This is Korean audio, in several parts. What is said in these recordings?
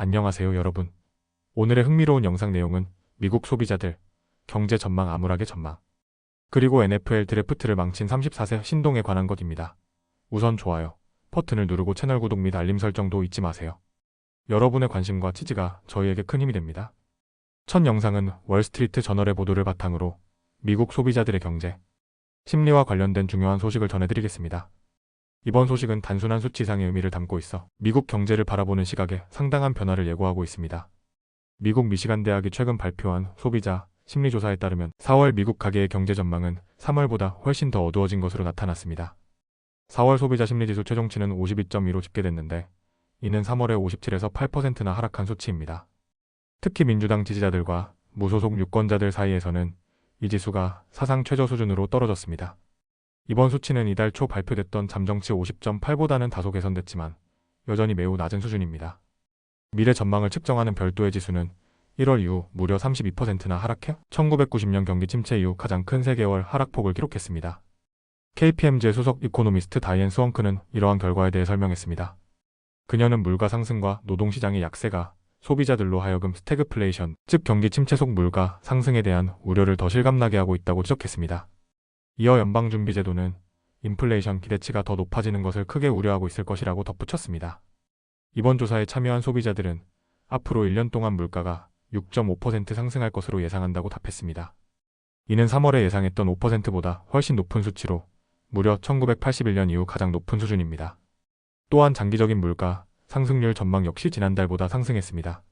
안녕하세요 여러분. 오늘의 흥미로운 영상 내용은 미국 소비자들, 경제 전망 암울하게 전망, 그리고 NFL 드래프트를 망친 34세 신동에 관한 것입니다. 우선 좋아요 버튼을 누르고 채널 구독 및 알림 설정도 잊지 마세요. 여러분의 관심과 지지가 저희에게 큰 힘이 됩니다. 첫 영상은 월스트리트 저널의 보도를 바탕으로 미국 소비자들의 경제, 심리와 관련된 중요한 소식을 전해드리겠습니다. 이번 소식은 단순한 수치상의 의미를 담고 있어 미국 경제를 바라보는 시각에 상당한 변화를 예고하고 있습니다. 미국 미시간 대학이 최근 발표한 소비자 심리조사에 따르면 4월 미국 가계의 경제 전망은 3월보다 훨씬 더 어두워진 것으로 나타났습니다. 4월 소비자 심리지수 최종치는 52.2로 집계됐는데 이는 3월에 57에서 8%나 하락한 수치입니다. 특히 민주당 지지자들과 무소속 유권자들 사이에서는 이 지수가 사상 최저 수준으로 떨어졌습니다. 이번 수치는 이달 초 발표됐던 잠정치 50.8보다는 다소 개선됐지만 여전히 매우 낮은 수준입니다. 미래 전망을 측정하는 별도의 지수는 1월 이후 무려 32%나 하락해 1990년 경기 침체 이후 가장 큰 3개월 하락폭을 기록했습니다. KPMG의 수석 이코노미스트 다이앤 스원크는 이러한 결과에 대해 설명했습니다. 그녀는 물가 상승과 노동시장의 약세가 소비자들로 하여금 스태그플레이션, 즉 경기 침체 속 물가 상승에 대한 우려를 더 실감나게 하고 있다고 지적했습니다. 이어 연방준비제도는 인플레이션 기대치가 더 높아지는 것을 크게 우려하고 있을 것이라고 덧붙였습니다. 이번 조사에 참여한 소비자들은 앞으로 1년 동안 물가가 6.5% 상승할 것으로 예상한다고 답했습니다. 이는 3월에 예상했던 5%보다 훨씬 높은 수치로 무려 1981년 이후 가장 높은 수준입니다. 또한 장기적인 물가 상승률 전망 역시 지난달보다 상승했습니다.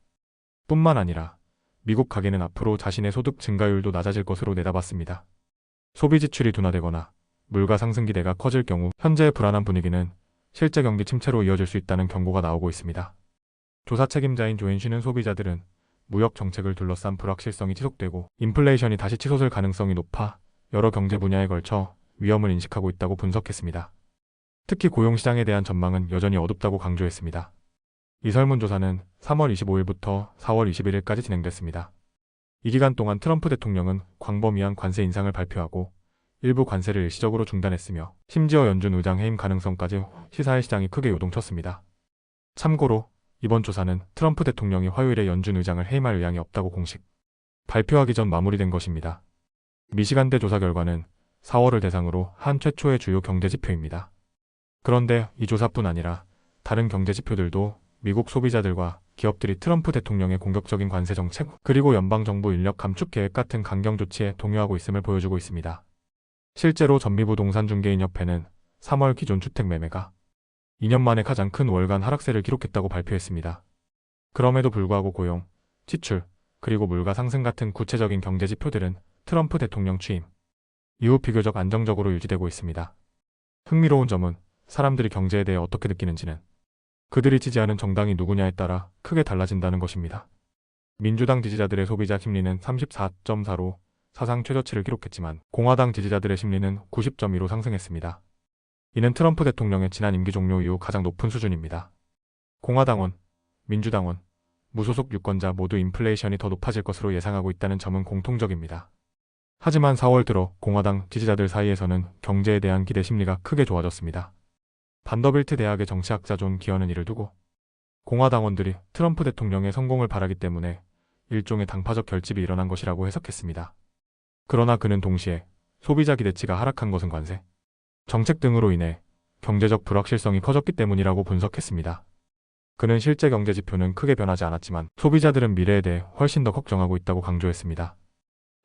뿐만 아니라 미국 가계는 앞으로 자신의 소득 증가율도 낮아질 것으로 내다봤습니다. 소비 지출이 둔화되거나 물가 상승 기대가 커질 경우 현재의 불안한 분위기는 실제 경기 침체로 이어질 수 있다는 경고가 나오고 있습니다. 조사 책임자인 조앤쉬는 소비자들은 무역 정책을 둘러싼 불확실성이 지속되고 인플레이션이 다시 치솟을 가능성이 높아 여러 경제 분야에 걸쳐 위험을 인식하고 있다고 분석했습니다. 특히 고용시장에 대한 전망은 여전히 어둡다고 강조했습니다. 이 설문조사는 3월 25일부터 4월 21일까지 진행됐습니다. 이 기간 동안 트럼프 대통령은 광범위한 관세 인상을 발표하고 일부 관세를 일시적으로 중단했으며 심지어 연준 의장 해임 가능성까지 시사회 시장이 크게 요동쳤습니다. 참고로 이번 조사는 트럼프 대통령이 화요일에 연준 의장을 해임할 의향이 없다고 공식 발표하기 전 마무리된 것입니다. 미시간대 조사 결과는 4월을 대상으로 한 최초의 주요 경제 지표입니다. 그런데 이 조사뿐 아니라 다른 경제 지표들도 미국 소비자들과 기업들이 트럼프 대통령의 공격적인 관세 정책 그리고 연방정부 인력 감축 계획 같은 강경 조치에 동요하고 있음을 보여주고 있습니다. 실제로 전미부동산중개인협회는 3월 기존 주택 매매가 2년 만에 가장 큰 월간 하락세를 기록했다고 발표했습니다. 그럼에도 불구하고 고용, 지출, 그리고 물가 상승 같은 구체적인 경제 지표들은 트럼프 대통령 취임 이후 비교적 안정적으로 유지되고 있습니다. 흥미로운 점은 사람들이 경제에 대해 어떻게 느끼는지는 그들이 지지하는 정당이 누구냐에 따라 크게 달라진다는 것입니다. 민주당 지지자들의 소비자 심리는 34.4로 사상 최저치를 기록했지만 공화당 지지자들의 심리는 90.2로 상승했습니다. 이는 트럼프 대통령의 지난 임기 종료 이후 가장 높은 수준입니다. 공화당원, 민주당원, 무소속 유권자 모두 인플레이션이 더 높아질 것으로 예상하고 있다는 점은 공통적입니다. 하지만 4월 들어 공화당 지지자들 사이에서는 경제에 대한 기대 심리가 크게 좋아졌습니다. 반더빌트 대학의 정치학자 존 기어는 이를 두고 공화당원들이 트럼프 대통령의 성공을 바라기 때문에 일종의 당파적 결집이 일어난 것이라고 해석했습니다. 그러나 그는 동시에 소비자 기대치가 하락한 것은 관세, 정책 등으로 인해 경제적 불확실성이 커졌기 때문이라고 분석했습니다. 그는 실제 경제 지표는 크게 변하지 않았지만 소비자들은 미래에 대해 훨씬 더 걱정하고 있다고 강조했습니다.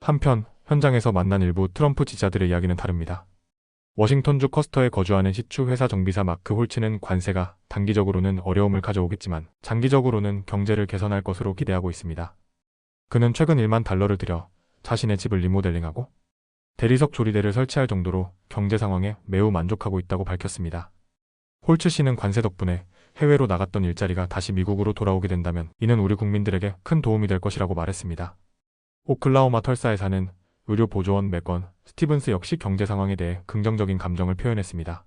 한편 현장에서 만난 일부 트럼프 지지자들의 이야기는 다릅니다. 워싱턴주 커스터에 거주하는 시추 회사 정비사 마크 홀츠는 관세가 단기적으로는 어려움을 가져오겠지만 장기적으로는 경제를 개선할 것으로 기대하고 있습니다. 그는 최근 1만 달러를 들여 자신의 집을 리모델링하고 대리석 조리대를 설치할 정도로 경제 상황에 매우 만족하고 있다고 밝혔습니다. 홀츠 씨는 관세 덕분에 해외로 나갔던 일자리가 다시 미국으로 돌아오게 된다면 이는 우리 국민들에게 큰 도움이 될 것이라고 말했습니다. 오클라호마 털사에 사는 의료보조원 맥건 스티븐스 역시 경제 상황에 대해 긍정적인 감정을 표현했습니다.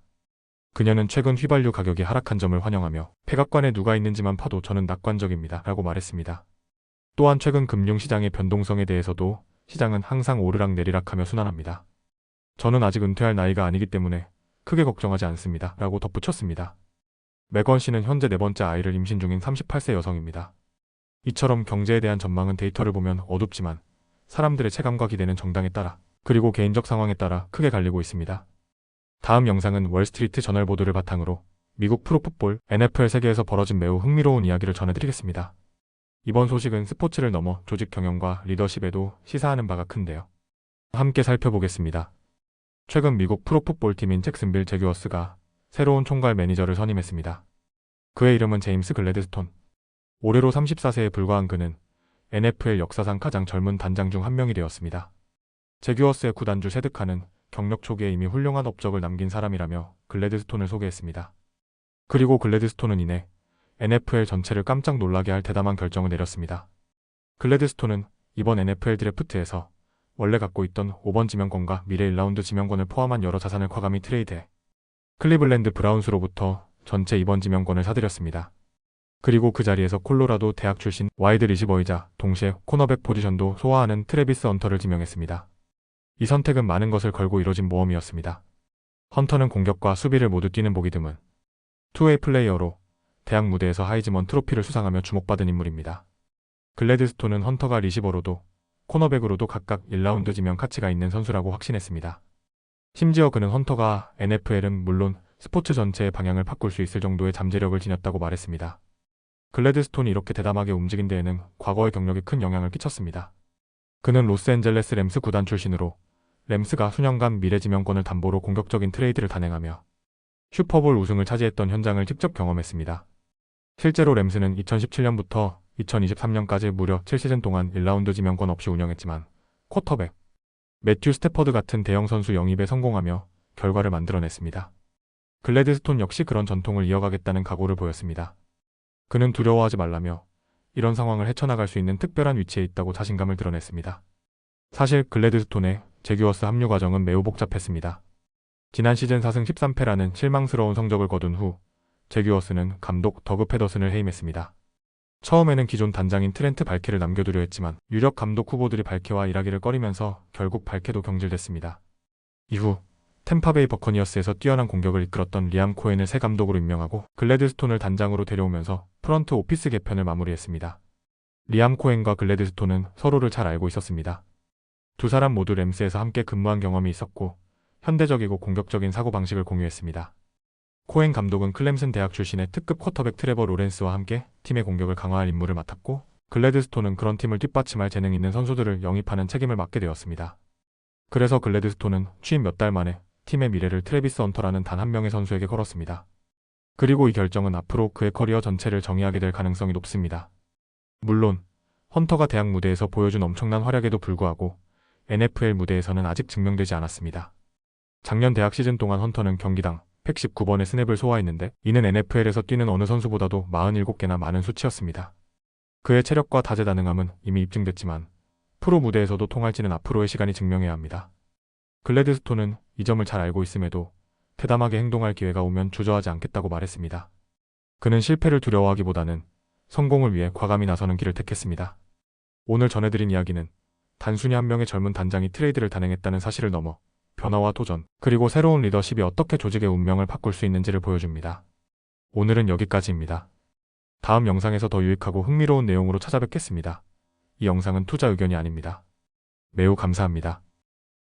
그녀는 최근 휘발유 가격이 하락한 점을 환영하며 백악관에 누가 있는지만 봐도 저는 낙관적입니다 라고 말했습니다. 또한 최근 금융시장의 변동성에 대해서도 시장은 항상 오르락 내리락하며 순환합니다. 저는 아직 은퇴할 나이가 아니기 때문에 크게 걱정하지 않습니다 라고 덧붙였습니다. 맥건 씨는 현재 4번째 아이를 임신 중인 38세 여성입니다. 이처럼 경제에 대한 전망은 데이터를 보면 어둡지만 사람들의 체감과 기대는 정당에 따라 그리고 개인적 상황에 따라 크게 갈리고 있습니다. 다음 영상은 월스트리트 저널 보도를 바탕으로 미국 프로풋볼 NFL 세계에서 벌어진 매우 흥미로운 이야기를 전해드리겠습니다. 이번 소식은 스포츠를 넘어 조직 경영과 리더십에도 시사하는 바가 큰데요. 함께 살펴보겠습니다. 최근 미국 프로풋볼 팀인 잭슨빌 제규어스가 새로운 총괄 매니저를 선임했습니다. 그의 이름은 제임스 글래드스톤. 올해로 34세에 불과한 그는 NFL 역사상 가장 젊은 단장 중 한 명이 되었습니다. 제규어스의 구단주 세드카는 경력 초기에 이미 훌륭한 업적을 남긴 사람이라며 글래드스톤을 소개했습니다. 그리고 글래드스톤은 이내 NFL 전체를 깜짝 놀라게 할 대담한 결정을 내렸습니다. 글래드스톤은 이번 NFL 드래프트에서 원래 갖고 있던 5번 지명권과 미래 1라운드 지명권을 포함한 여러 자산을 과감히 트레이드해 클리블랜드 브라운스로부터 전체 2번 지명권을 사들였습니다. 그리고 그 자리에서 콜로라도 대학 출신 와이드 리시버이자 동시에 코너백 포지션도 소화하는 트래비스 헌터를 지명했습니다. 이 선택은 많은 것을 걸고 이뤄진 모험이었습니다. 헌터는 공격과 수비를 모두 뛰는 보기 드문 투웨이 플레이어로 대학 무대에서 하이즈먼 트로피를 수상하며 주목받은 인물입니다. 글래드스톤은 헌터가 리시버로도 코너백으로도 각각 1라운드 지명 가치가 있는 선수라고 확신했습니다. 심지어 그는 헌터가 NFL은 물론 스포츠 전체의 방향을 바꿀 수 있을 정도의 잠재력을 지녔다고 말했습니다. 글래드스톤이 이렇게 대담하게 움직인 데에는 과거의 경력이 큰 영향을 끼쳤습니다. 그는 로스앤젤레스 램스 구단 출신으로 램스가 수년간 미래 지명권을 담보로 공격적인 트레이드를 단행하며 슈퍼볼 우승을 차지했던 현장을 직접 경험했습니다. 실제로 램스는 2017년부터 2023년까지 무려 7시즌 동안 1라운드 지명권 없이 운영했지만 쿼터백 매튜 스태퍼드 같은 대형 선수 영입에 성공하며 결과를 만들어냈습니다. 글래드스톤 역시 그런 전통을 이어가겠다는 각오를 보였습니다. 그는 두려워하지 말라며 이런 상황을 헤쳐나갈 수 있는 특별한 위치에 있다고 자신감을 드러냈습니다. 사실 글래드스톤의 제규어스 합류 과정은 매우 복잡했습니다. 지난 시즌 4승 13패라는 실망스러운 성적을 거둔 후 제규어스는 감독 더그 패더슨을 해임했습니다. 처음에는 기존 단장인 트렌트 발케를 남겨두려 했지만 유력 감독 후보들이 발케와 일하기를 꺼리면서 결국 발케도 경질됐습니다. 이후 템파베이 버커니어스에서 뛰어난 공격을 이끌었던 리암 코엔을 새 감독으로 임명하고 글래드스톤을 단장으로 데려오면서 프런트 오피스 개편을 마무리했습니다. 리암 코엔과 글래드스톤은 서로를 잘 알고 있었습니다. 두 사람 모두 램스에서 함께 근무한 경험이 있었고 현대적이고 공격적인 사고방식을 공유했습니다. 코엔 감독은 클램슨 대학 출신의 특급 쿼터백 트레버 로렌스와 함께 팀의 공격을 강화할 임무를 맡았고 글래드스톤은 그런 팀을 뒷받침할 재능 있는 선수들을 영입하는 책임을 맡게 되었습니다. 그래서 글래드스톤은 취임 몇 달 만에 팀의 미래를 트래비스 헌터라는 단 한 명의 선수에게 걸었습니다. 그리고 이 결정은 앞으로 그의 커리어 전체를 정의하게 될 가능성이 높습니다. 물론 헌터가 대학 무대에서 보여준 엄청난 활약에도 불구하고 NFL 무대에서는 아직 증명되지 않았습니다. 작년 대학 시즌 동안 헌터는 경기당 119번의 스냅을 소화했는데 이는 NFL에서 뛰는 어느 선수보다도 47개나 많은 수치였습니다. 그의 체력과 다재다능함은 이미 입증됐지만 프로 무대에서도 통할지는 앞으로의 시간이 증명해야 합니다. 글래드스톤은 이 점을 잘 알고 있음에도 대담하게 행동할 기회가 오면 주저하지 않겠다고 말했습니다. 그는 실패를 두려워하기보다는 성공을 위해 과감히 나서는 길을 택했습니다. 오늘 전해드린 이야기는 단순히 한 명의 젊은 단장이 트레이드를 단행했다는 사실을 넘어 변화와 도전, 그리고 새로운 리더십이 어떻게 조직의 운명을 바꿀 수 있는지를 보여줍니다. 오늘은 여기까지입니다. 다음 영상에서 더 유익하고 흥미로운 내용으로 찾아뵙겠습니다. 이 영상은 투자 의견이 아닙니다. 매우 감사합니다.